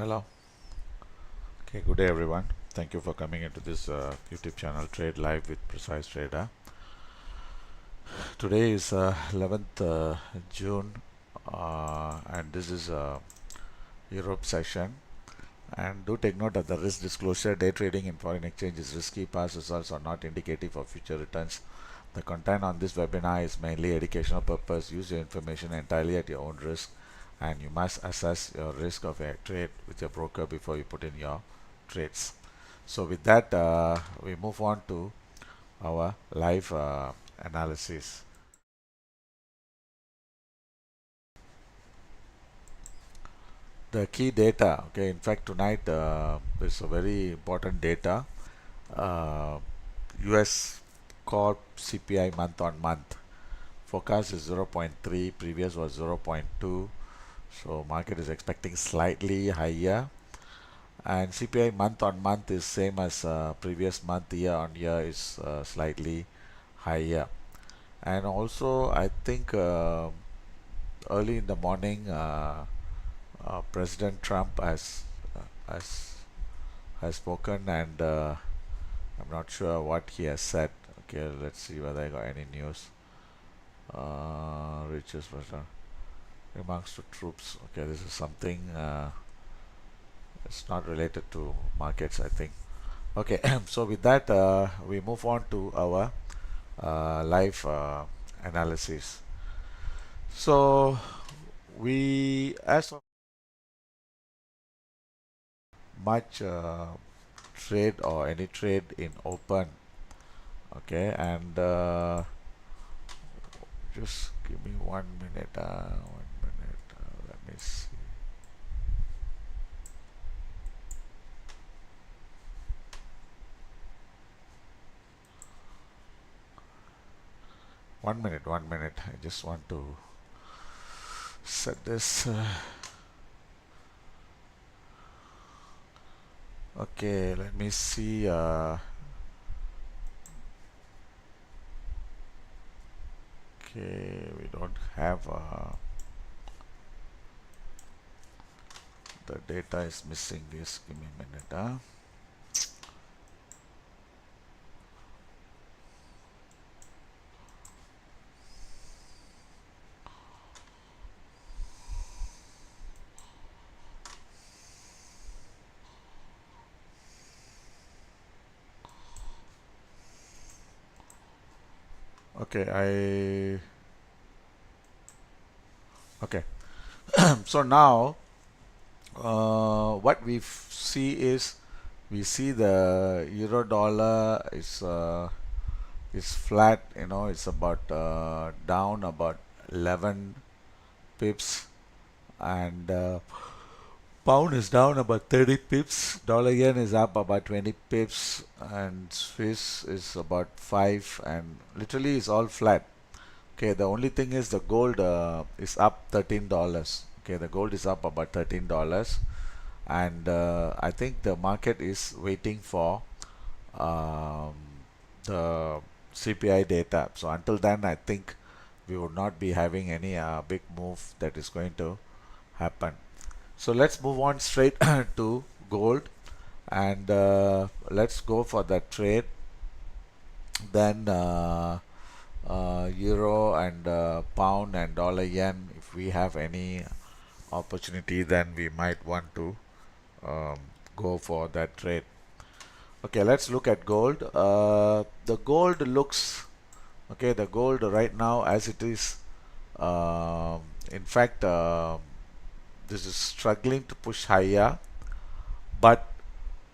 Hello. Okay, good day everyone. Thank you for coming into this YouTube channel Trade Live with Precise Trader. Today is 11th June and this is Europe session. And do take note of the risk disclosure. Day trading in foreign exchange is risky. Past results are not indicative of future returns. The content on this webinar is mainly educational purpose. Use your information entirely at your own risk, and you must assess your risk of a trade with your broker before you put in your trades. So with that, we move on to our live analysis. The key data. Okay, in fact tonight there's a very important data. US Corp CPI month on month. Forecast is 0.3, previous was 0.2. So market is expecting slightly higher. And CPI month on month is same as previous month. Year on year is slightly higher. And also I think early in the morning President Trump has has spoken, and I'm not sure what he has said. Okay, let's see whether I got any news. Reaches remarks to troops. Okay, this is something it's not related to markets, I think. Okay, so with that we move on to our live analysis. So we, as of much trade or any trade in open. Okay, and just give me 1 minute. 1 minute. Let me see. One minute. 1 minute. I just want to set this. Okay, let me see. Okay, we don't have the data is missing. This. Give me a minute. Okay, okay. So now what we see is, we see the euro dollar is flat. It's about down about 11 pips, and pound is down about 30 pips. Dollar yen is up about 20 pips, and Swiss is about 5, and literally it's all flat. Okay, the only thing is the gold is up $13. Okay, the gold is up about $13, and I think the market is waiting for um, the CPI data. So until then, I think we would not be having any big move that is going to happen. So let's move on straight to gold, and let's go for that trade. Then euro and pound and dollar yen, if we have any opportunity, then we might want to um, go for that trade. Okay, let's look at gold. The gold looks okay. The gold right now, as it is, in fact, this is struggling to push higher, but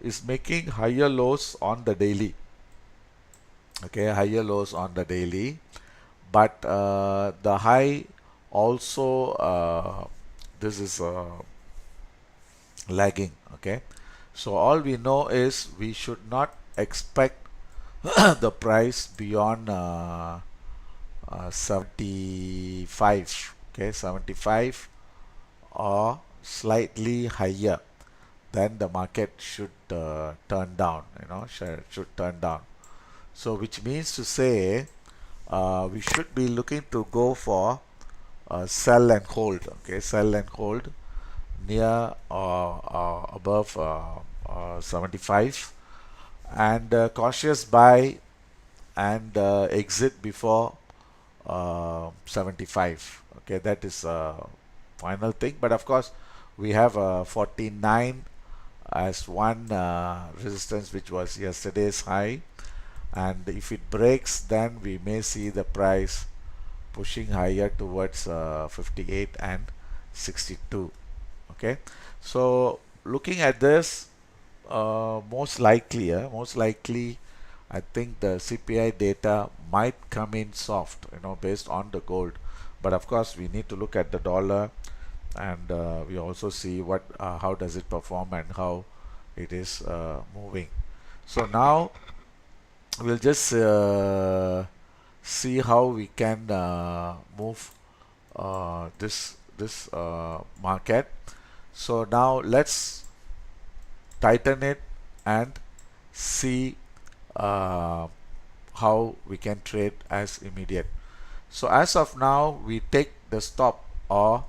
is making higher lows on the daily. Okay, higher lows on the daily, but the high also, this is lagging. Okay, so all we know is we should not expect the price beyond 75. Okay, 75 or slightly higher, then the market should turn down. Should turn down. So which means to say we should be looking to go for sell and hold. Okay, sell and hold. near or above 75, and cautious buy and exit before 75. Okay, that is final thing. But of course, we have 49 as one resistance, which was yesterday's high, and if it breaks, then we may see the price pushing higher towards 58 and 62. Okay, so looking at this, most likely, I think the CPI data might come in soft, based on the gold. But of course, we need to look at the dollar, and we also see how does it perform and how it is moving. So now we'll just see how we can move this market. So now let's tighten it and see uh, how we can trade as immediate. So as of now, we take the stop or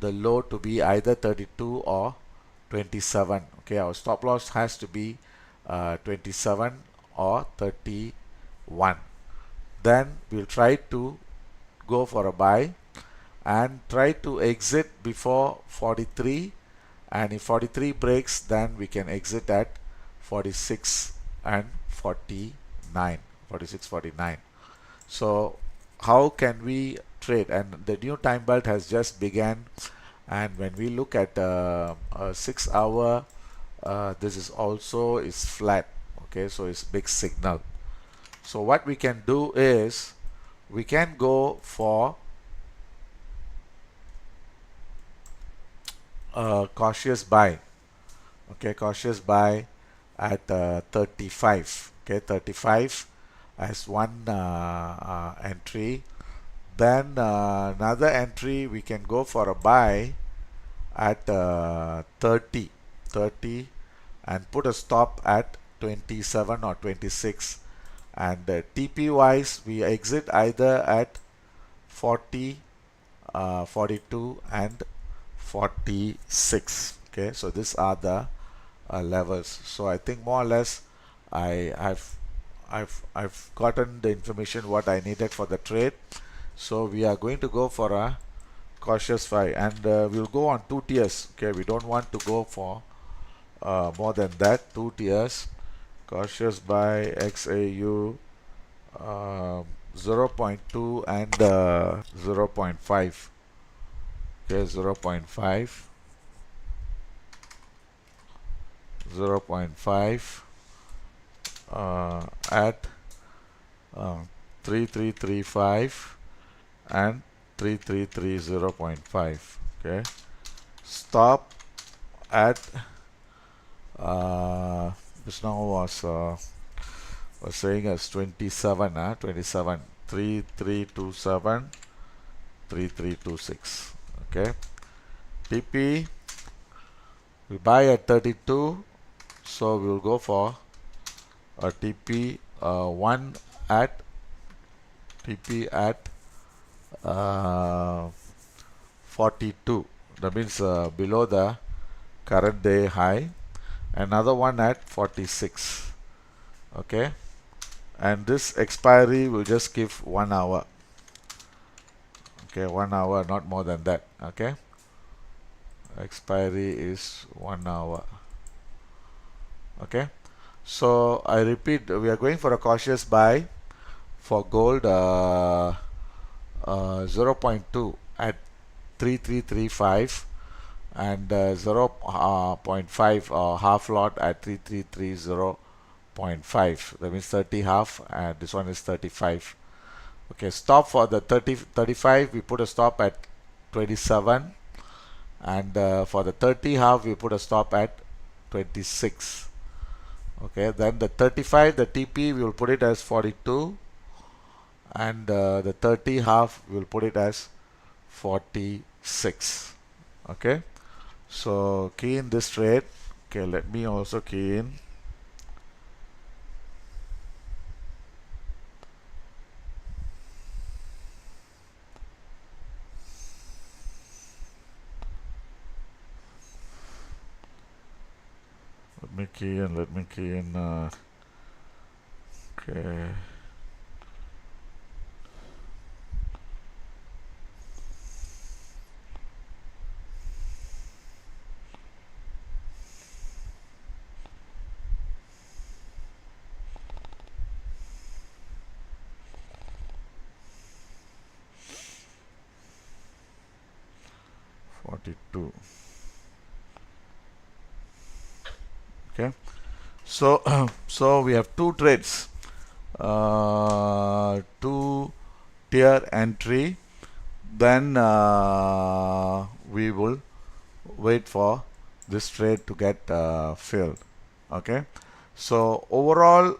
the low to be either 32 or 27. Okay, our stop loss has to be 27 or 31. Then we'll try to go for a buy and try to exit before 43, and if 43 breaks, then we can exit at 46 and 49, 46, 49. So how can we trade? And the new time belt has just began, and when we look at a 6 hour, this is flat. Okay, so it's big signal. So what we can do is we can go for a cautious buy. Okay, cautious buy at 35. Okay, 35 as one entry. Then another entry, we can go for a buy at 30, 30, and put a stop at 27 or 26. And TP wise, we exit either at 40, 42, and 46. Okay, so these are the levels. So I think more or less I've gotten the information what I needed for the trade. So we are going to go for a cautious buy, and we'll go on 2 tiers. Okay, we don't want to go for more than that. 2 tiers, cautious buy XAU, 0.2 and 0.5. Okay, 0.5, 0.5 at 3335 and 333 0.5. Okay, stop at this now was saying as 27, 27, 3327, 3326. Okay, TP we buy at 32, so we will go for a TP 1 at TP at 42. That means below the current day high. Another one at 46. Okay, and this expiry will just give 1 hour. Okay, 1 hour, not more than that. Okay, expiry is 1 hour. Okay, so I repeat, we are going for a cautious buy for gold, 0.2 at 3335, and 0.5 half lot at 3330.5. That means 30 half, and this one is 35. Okay, stop for the 35, we put a stop at 27, and for the 30 half, we put a stop at 26. Okay, then the 35, the TP, we will put it as 42, and the 30 half, we will put it as 46. Okay, so key in this trade. Okay, let me also key in. let me key in, okay. 42. Okay. So, so we have two trades, two tier entry. Then we will wait for this trade to get filled. Okay. So overall,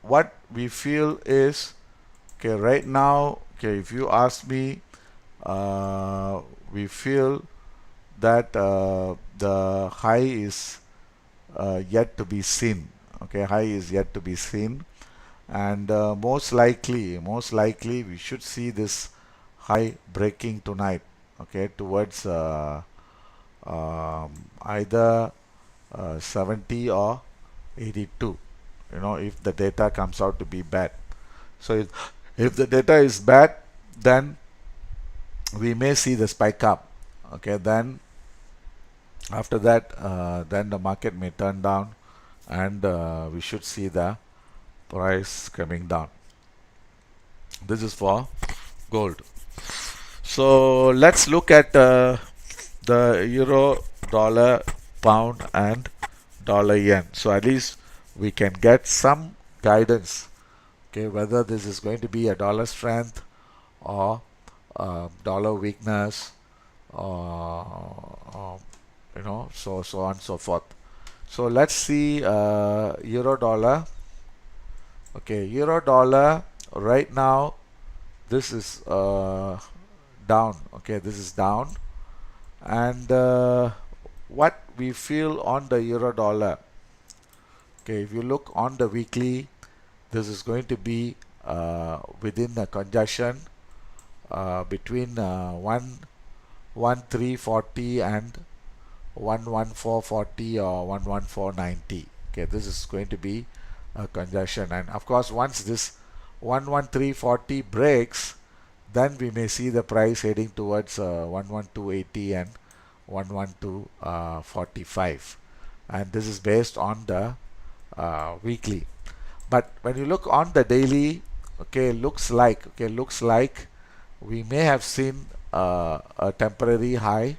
what we feel is, okay, right now, okay, if you ask me, we feel that the high is yet to be seen. Okay, high is yet to be seen, and most likely we should see this high breaking tonight. Okay, towards either 70 or 82. You know, if the data comes out to be bad. So if the data is bad, then we may see the spike up. Okay, then after that, then the market may turn down, and we should see the price coming down. This is for gold. So let's look at the euro, dollar, pound, and dollar yen. So at least we can get some guidance. Okay, whether this is going to be a dollar strength or dollar weakness, or you know, so on and so forth. So let's see euro dollar. Okay, euro dollar right now, this is down. Okay, this is down, and what we feel on the euro dollar. Okay, if you look on the weekly, this is going to be within a conjunction between 11340 and 11440 or 11490. Okay, this is going to be a conjunction, and of course once this 11340 breaks, then we may see the price heading towards 11280 and 11245, and this is based on the weekly. But when you look on the daily, okay, looks like we may have seen a temporary high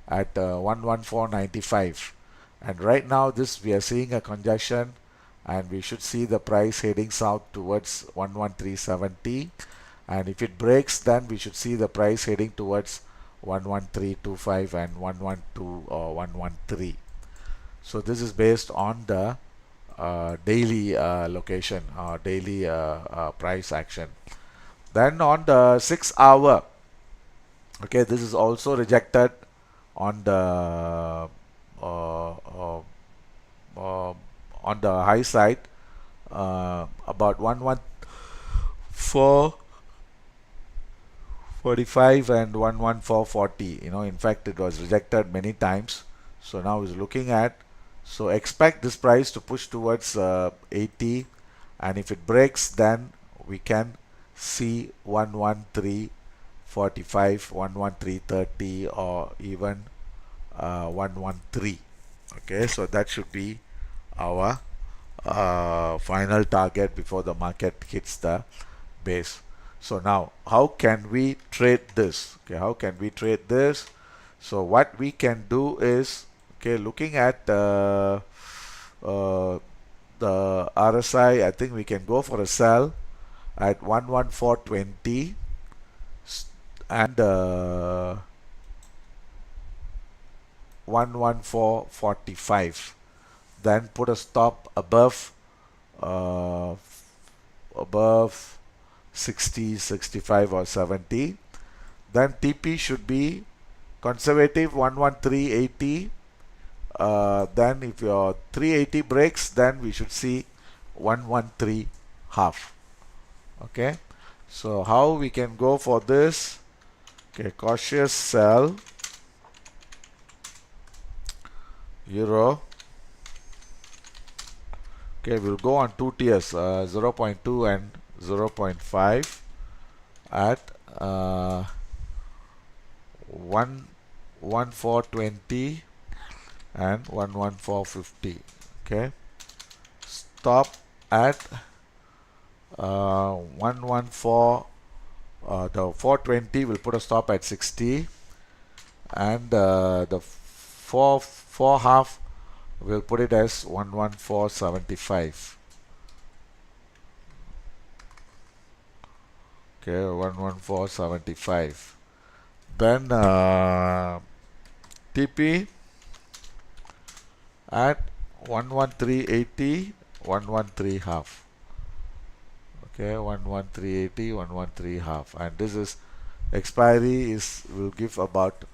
at 11495, and right now this we are seeing a congestion, and we should see the price heading south towards 11370, and if it breaks, then we should see the price heading towards 11325 and 112 or 113. So this is based on the daily location, daily price action. Then on the 6 hour, okay, this is also rejected on the on the high side, about 11445 and 11440. You know, in fact, it was rejected many times. So now is looking at, so expect this price to push towards 80, and if it breaks, then we can see 11345, 11330, or even 113. Okay, so that should be our final target before the market hits the base. So now, how can we trade this? Okay, how can we trade this? So what we can do is, okay, looking at the RSI, I think we can go for a sell at 11420 and 11445. Then put a stop above uh, above 60, 65, or 70. Then TP should be conservative 11380. Then if your 380 breaks, then we should see 113 half. Okay, so how we can go for this? Okay, cautious sell euro Okay, we'll go on two tiers, 0.2 and 0.5 at 11420 and 11450. Okay, stop at 114. The 420 will put a stop at 60, and the 4 half we'll put it as 11475. Okay, 11475. Then TP at 11380, 113 half. Okay, 11380, 113 half, and this is expiry is will give about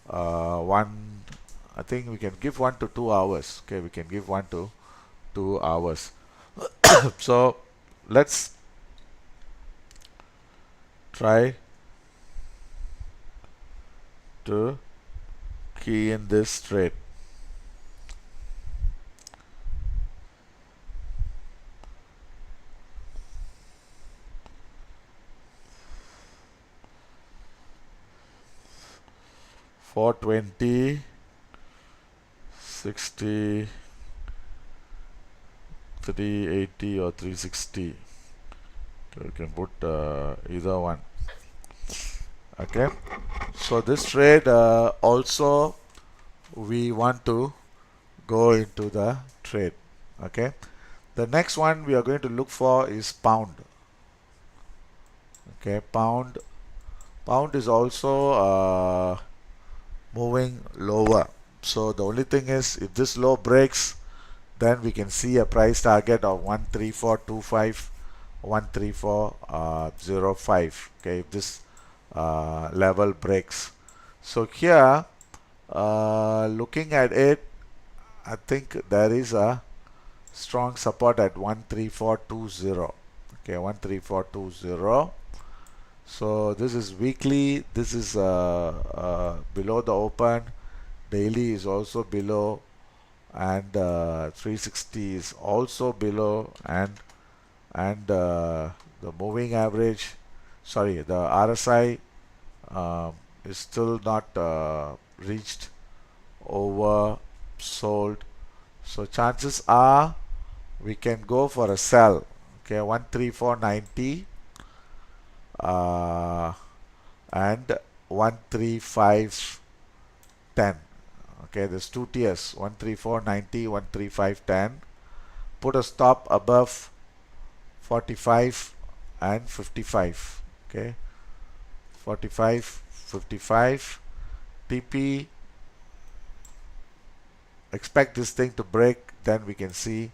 one. I think we can give 1 to 2 hours. Okay, we can give 1 to 2 hours. So let's try to key in this trade. For 20, 60, 380 or 360. So you can put either one. Okay, so this trade also we want to go into the trade. Okay, the next one we are going to look for is pound. Okay, pound is also moving lower. So the only thing is, if this low breaks, then we can see a price target of 13425, 13405. Okay, if this level breaks. So here, looking at it, I think there is a strong support at 13420. Okay, 13420. So this is weekly. This is below the open. Daily is also below, and 360 is also below, and the moving average, sorry, the RSI is still not reached, oversold. So chances are we can go for a sell. Okay, 13490 and 13510. Okay, there's two tiers, 13490, 13510. Put a stop above 45 and 55. Okay, 45, 55. TP, expect this thing to break, then we can see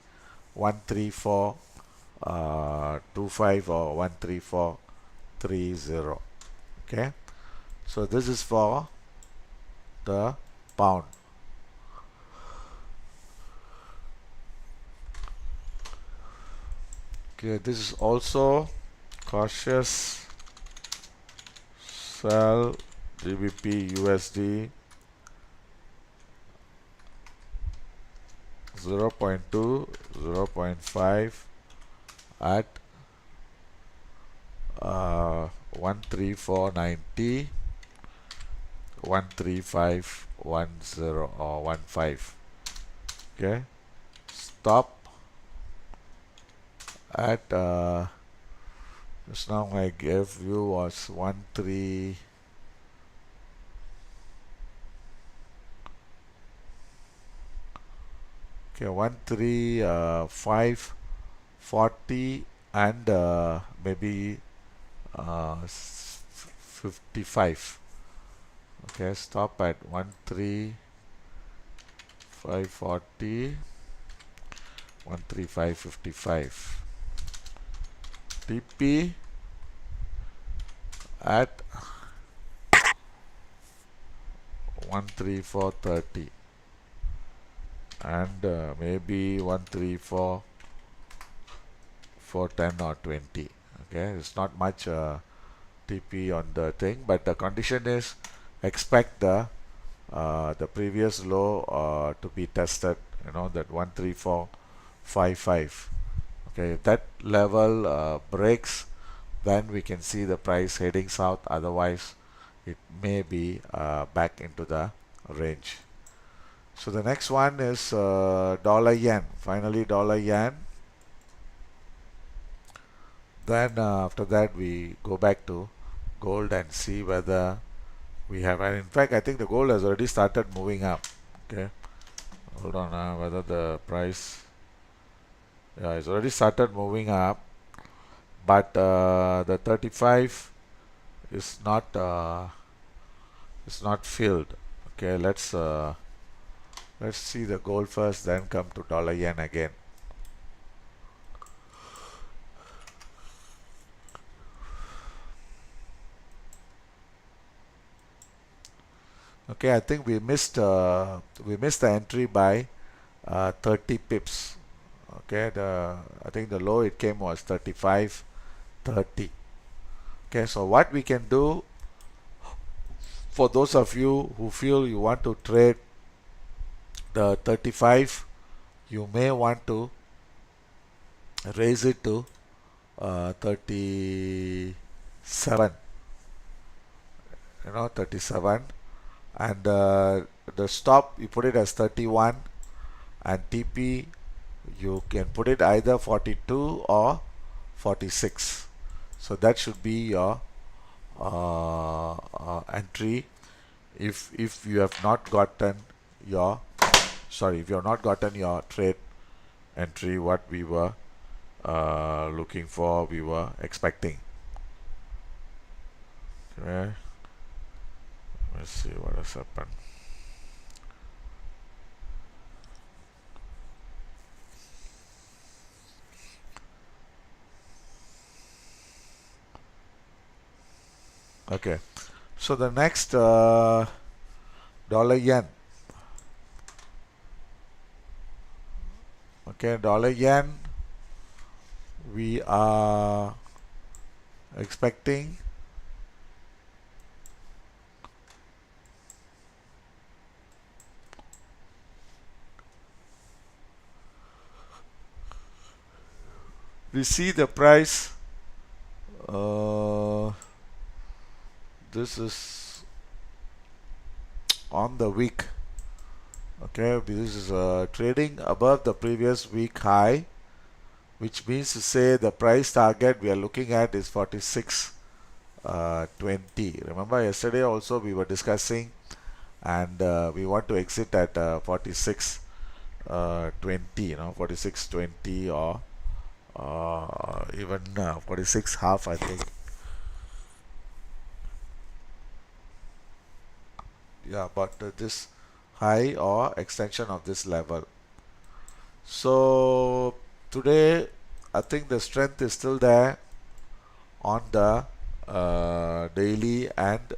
13425 or 13430. Okay, so this is for the pound. Okay, this is also cautious sell GBP USD 0.2, 0.5 at 13490, 13510 or 15. Okay, stop at just now I gave you was 13. Okay, 13540 and maybe 55. Okay, stop at 13540, 13555. TP at 13430 and maybe 13410 or 20. Okay, it's not much TP on the thing, but the condition is expect the previous low to be tested. You know, that 134 Okay, if that level breaks, then we can see the price heading south. Otherwise, it may be back into the range. So the next one is dollar yen. Finally, dollar yen. Then after that, we go back to gold and see whether we have. And in fact, I think the gold has already started moving up. Okay, hold on. Whether the price, yeah, it's already started moving up, but the 35 is not filled. Okay, let's see the gold first, then come to dollar yen again. Okay, I think we missed the entry by 30 pips. Okay, I think the low it came was 35.30. Okay, so what we can do, for those of you who feel you want to trade the 35, you may want to raise it to 37, 37, and the stop you put it as 31, and TP you can put it either 42 or 46. So that should be your entry if you have not gotten your if you have not gotten your trade entry what we were looking for, we were expecting. Okay, let's see what has happened. Okay, so the next dollar yen. Okay, dollar yen, we are expecting we see the price, this is on the week. Okay, this is trading above the previous week high, which means to say the price target we are looking at is 46.20. Remember yesterday also we were discussing, and we want to exit at 46.20, 46.20, or even 46 half, I think. Yeah, but this high or extension of this level. So today I think the strength is still there on the daily and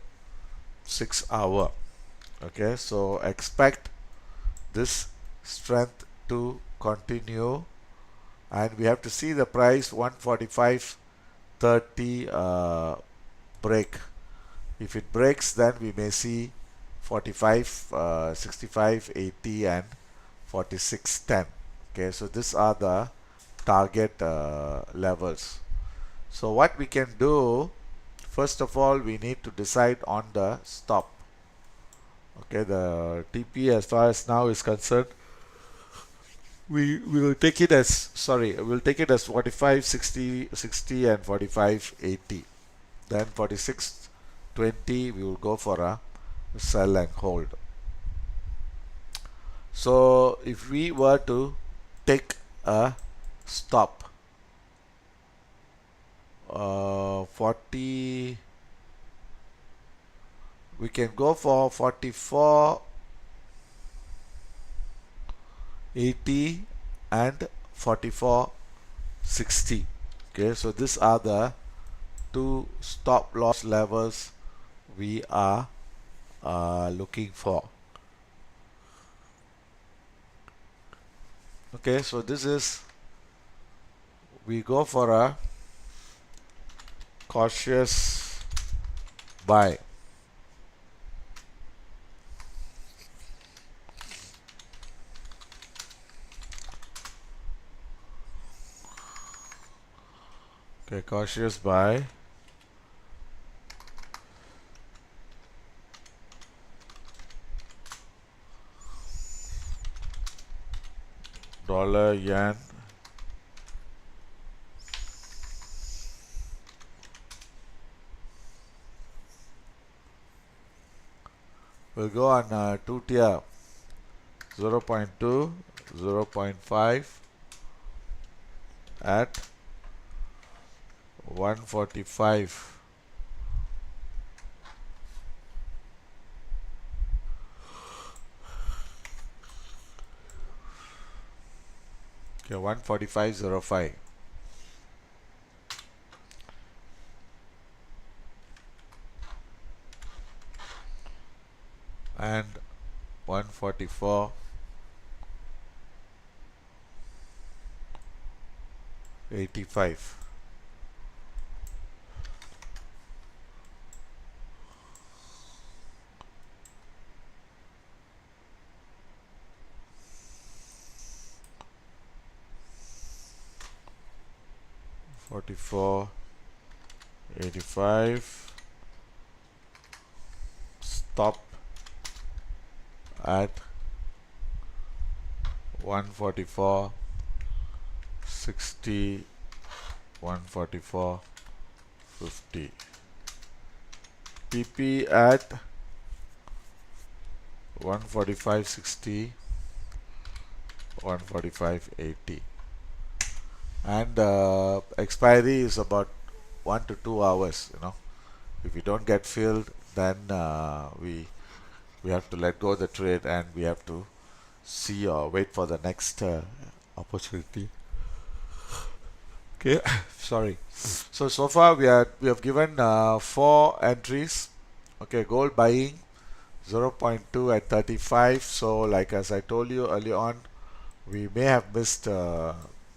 6 hour. Okay, so expect this strength to continue, and we have to see the price 145.30 break. If it breaks, then we may see 45, 65, 80, and 46.10. Okay, so these are the target levels. So what we can do, first of all, we need to decide on the stop. Okay, the TP as far as now is concerned, we will take it as, we'll take it as 45, 60, 60, and 45, 80. Then 46, 20, we will go for a sell and hold. So if we were to take a stop, 40, we can go for 44, 80, and 44, 60. Okay, so these are the two stop loss levels we are looking for. Okay, so this is, we go for a cautious buy. Okay, cautious buy. Dollar, yen. We'll go on 2 tier. 0.2, 0.5 at 145. Okay, 145.05. And 144.85. 44.85. Stop at 144.60, 144.50. TP at 145.60, 145.80. And expiry is about 1 to 2 hours. If you don't get filled, then we have to let go of the trade, and we have to see or wait for the next opportunity. Okay, sorry. So far we have given 4 entries. Okay, gold buying 0.2 at 35. So like as I told you earlier on, we may have missed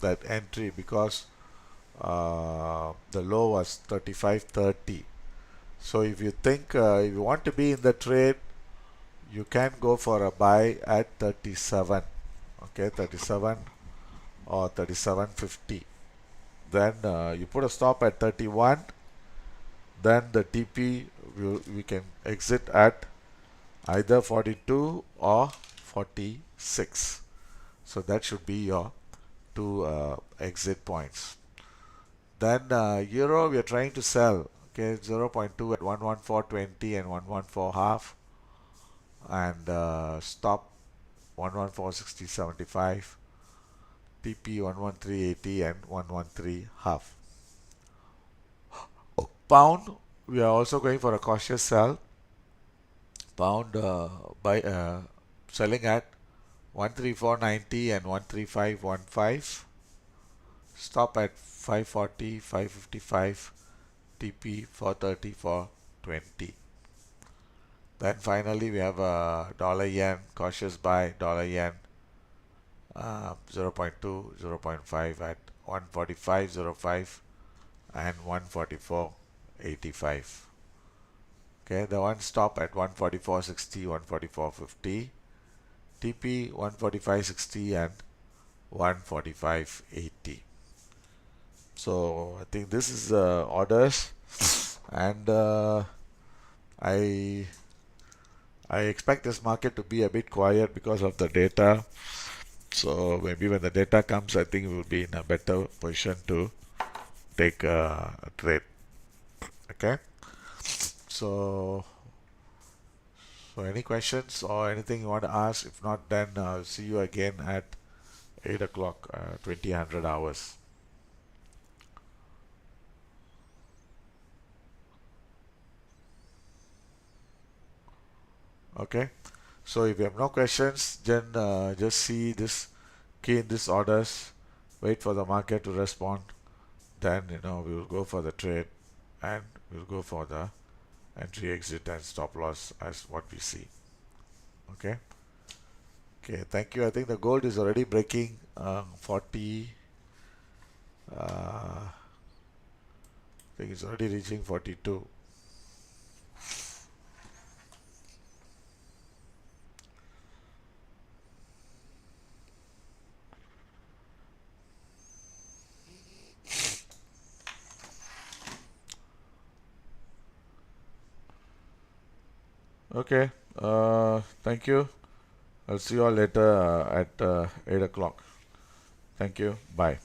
that entry because the low was 35.30. So if you think if you want to be in the trade, you can go for a buy at 37. Okay, 37 or 37.50. Then you put a stop at 31. Then the TP we can exit at either 42 or 46. So that should be your two exit points. Then euro we are trying to sell. Okay, 0.2 at 114.20 and 114 half, and stop 114.60.75. TP 113.80 and 113 half. Pound, we are also going for a cautious sell. Pound by selling at 134.90 and 135.15. Stop at 540, 555. TP 430 for 20. Then finally we have a dollar yen, cautious buy, dollar yen 0.2, 0.5 at 145.05 and 144.85. Okay, the one stop at 144.60, 144.50. TP 145.60 and 145.80. So I think this is orders, and I I expect this market to be a bit quiet because of the data. So maybe when the data comes, I think we will be in a better position to take a trade. Okay. So any questions or anything you want to ask? If not, then see you again at 8 o'clock, 2000 hours. Okay. So if you have no questions, then just see this, key in these orders, wait for the market to respond. Then we will go for the trade, and we'll go for the entry, exit, and stop loss as what we see. Okay. Okay. Thank you. I think the gold is already breaking 40. I think it's already reaching 42. Okay. Thank you. I'll see you all later at 8 o'clock. Thank you. Bye.